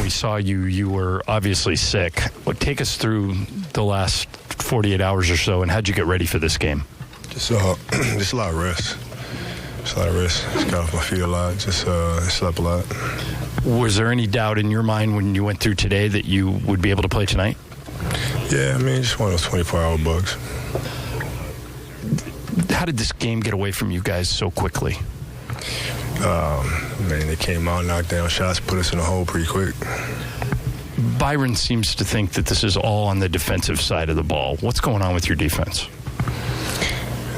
we saw you, you were obviously sick. Take us through the last 48 hours or so, and how'd you get ready for this game? Just a lot of rest. Just a lot of rest. Just got off my feet a lot. Just slept a lot. Was there any doubt in your mind when you went through today that you would be able to play tonight? Yeah, I mean, just one of those 24-hour bugs. How did this game get away from you guys so quickly? Man, they came out, knocked down shots, put us in a hole pretty quick. Byron seems to think that this is all on the defensive side of the ball. What's going on with your defense?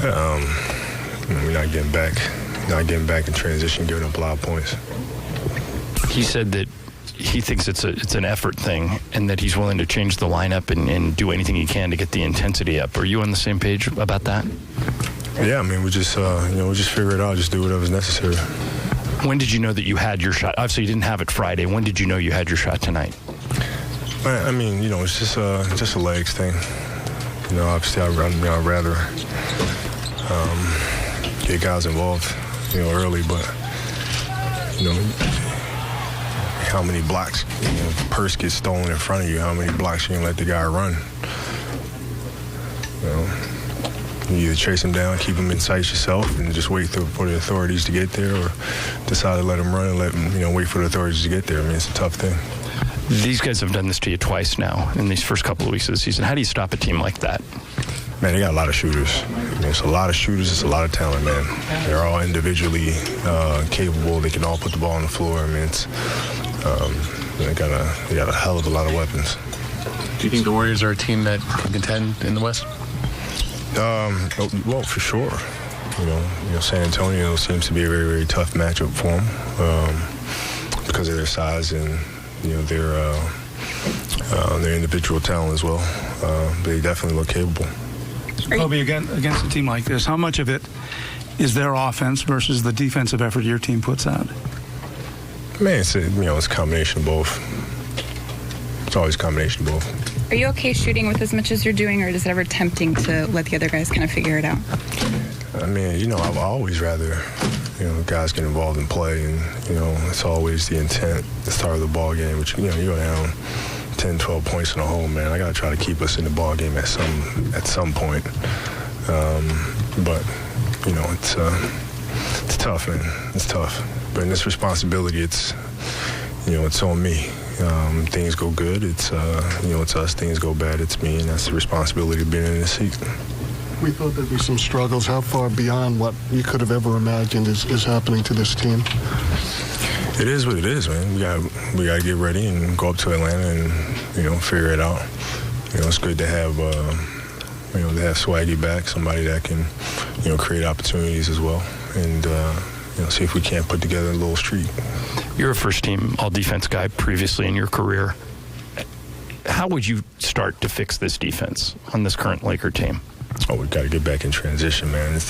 We're not getting back in transition, giving up a lot of points. He said that he thinks it's an effort thing and that he's willing to change the lineup and do anything he can to get the intensity up. Are you on the same page about that? Yeah, I mean, we just figure it out, just do whatever's necessary. When did you know that you had your shot? Obviously, you didn't have it Friday. When did you know you had your shot tonight? I mean, it's just a legs thing. Obviously, I'd rather get guys involved, early, but how many blocks, purse gets stolen in front of you? How many blocks you can let the guy run? You either chase him down, keep him in sight yourself, and just wait for the authorities to get there, or decide to let him run and let him, wait for the authorities to get there. I mean, it's a tough thing. These guys have done this to you twice now in these first couple of weeks of the season. How do you stop a team like that? Man, they got a lot of shooters. It's a lot of shooters. It's a lot of talent, man. They're all individually capable. They can all put the ball on the floor. I mean, it's they got a hell of a lot of weapons. Do you think the Warriors are a team that can contend in the West? Well, for sure. San Antonio seems to be a very, very tough matchup for them because of their size and their individual talent as well. They definitely look capable. Kobe, against a team like this, how much of it is their offense versus the defensive effort your team puts out? Man, it's a combination of both. It's always a combination of both. Are you okay shooting with as much as you're doing, or is it ever tempting to let the other guys kind of figure it out? I mean, I've always rather, guys get involved in play, and, it's always the intent, the start of the ball game, which, you go down 10, 12 points in a hole, man. I got to try to keep us in the ball game at some point. But, it's tough, man. It's tough. But in this responsibility, it's on me. Things go good, it's us. Things go bad, it's me, and that's the responsibility of being in the seat. We thought there'd be some struggles. How far beyond what you could have ever imagined is happening to this team? It is what it is, man. We got to get ready and go up to Atlanta and figure it out. It's good to have Swaggy back, somebody that can create opportunities as well, and see if we can't put together a little streak. You're a first-team all-defense guy previously in your career. How would you start to fix this defense on this current Laker team? Oh, we've got to get back in transition, man. We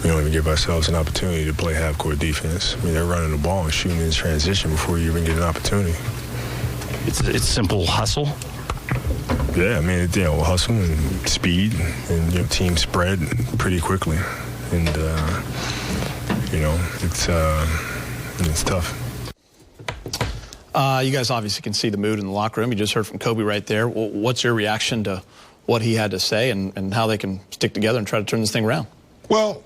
don't even give ourselves an opportunity to play half-court defense. I mean, they're running the ball and shooting in transition before you even get an opportunity. It's simple hustle? Yeah, I mean, hustle and speed and, team spread pretty quickly. And, it's tough. You guys obviously can see the mood in the locker room. You just heard from Kobe right there. What's your reaction to what he had to say and how they can stick together and try to turn this thing around? Well,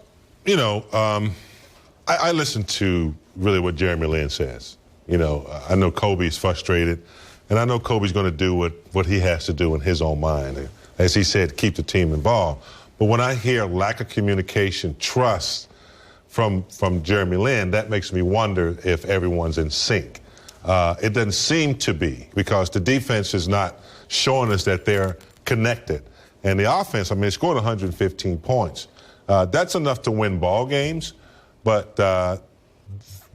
I listen to really what Jeremy Lin says. I know Kobe's frustrated, and I know Kobe's going to do what he has to do in his own mind. As he said, keep the team involved. But when I hear lack of communication, trust from Jeremy Lin, that makes me wonder if everyone's in sync. It doesn't seem to be, because the defense is not showing us that they're connected. And the offense, I mean, they scored 115 points. That's enough to win ball games, but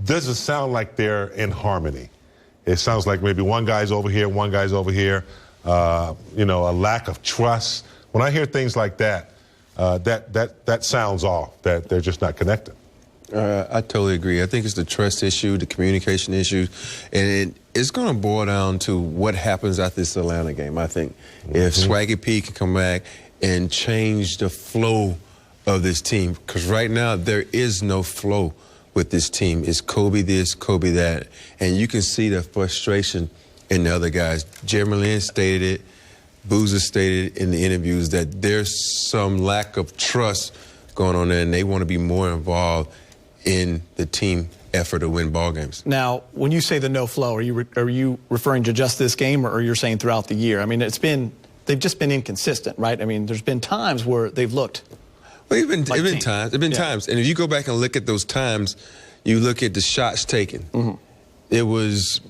doesn't sound like they're in harmony. It sounds like maybe one guy's over here, one guy's over here, a lack of trust. When I hear things like that, that sounds off, that they're just not connected. I totally agree. I think it's the trust issue, the communication issue, and it's going to boil down to what happens after this Atlanta game, I think. If Swaggy P can come back and change the flow of this team, because right now there is no flow with this team. It's Kobe this, Kobe that. And you can see the frustration in the other guys. Jeremy Lin stated it. Boozer stated in the interviews that there's some lack of trust going on there, and they want to be more involved in the team effort to win ball games. Now, when you say the no flow, are you referring to just this game, or you're saying throughout the year? I mean, they've just been inconsistent, right? I mean, there's been times where they've looked. Well, there have been times, and if you go back and look at those times, you look at the shots taken. Mm-hmm. It was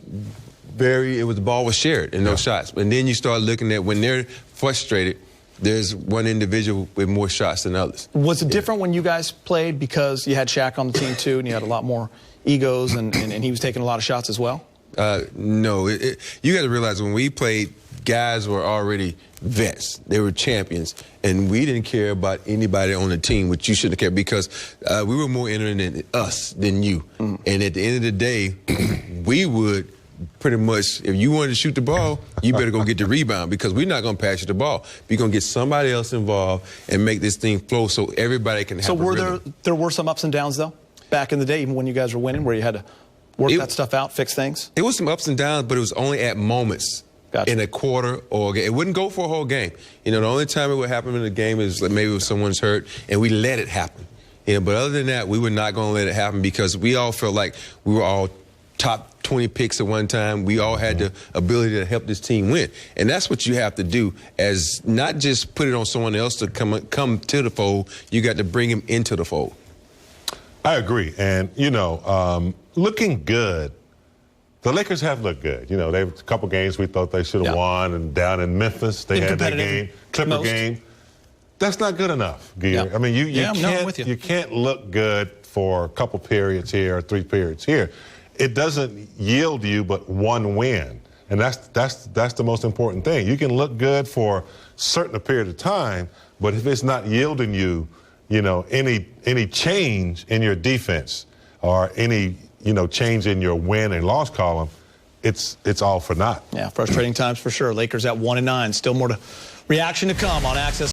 the ball was shared in those shots. And then you start looking at when they're frustrated, there's one individual with more shots than others. Was it different when you guys played because you had Shaq on the team too, and you had a lot more egos, and he was taking a lot of shots as well? No. You got to realize when we played, guys were already vets. They were champions, and we didn't care about anybody on the team, which you shouldn't care, because we were more interested in us than you. Mm. And at the end of the day, we would pretty much, if you wanted to shoot the ball, you better go get the rebound, because we're not going to pass you the ball. We're going to get somebody else involved and make this thing flow so everybody can have a rhythm. So there were some ups and downs, though, back in the day, even when you guys were winning, where you had to work that stuff out, fix things? It was some ups and downs, but it was only at moments. Gotcha. In a quarter or a game. It wouldn't go for a whole game. You know, the only time it would happen in a game is like maybe if someone's hurt, and we let it happen. You know, but other than that, we were not going to let it happen, because we all felt like we were all top 20 picks at one time. We all had the ability to help this team win. And that's what you have to do, as not just put it on someone else to come to the fold. You got to bring him into the fold. I agree. And, you know, looking good, the Lakers have looked good. You know, they have a couple games we thought they should have won, and down in Memphis, they had that game, Clipper game. That's not good enough, Gear. Yeah. I mean, you can't look good for a couple periods here or 3 periods here. It doesn't yield you but one win, and that's the most important thing. You can look good for a certain period of time, but if it's not yielding you, you know, any change in your defense or any change in your win and loss column, it's all for naught. Yeah, frustrating times for sure. Lakers at 1-9. Still more reaction to come on Access.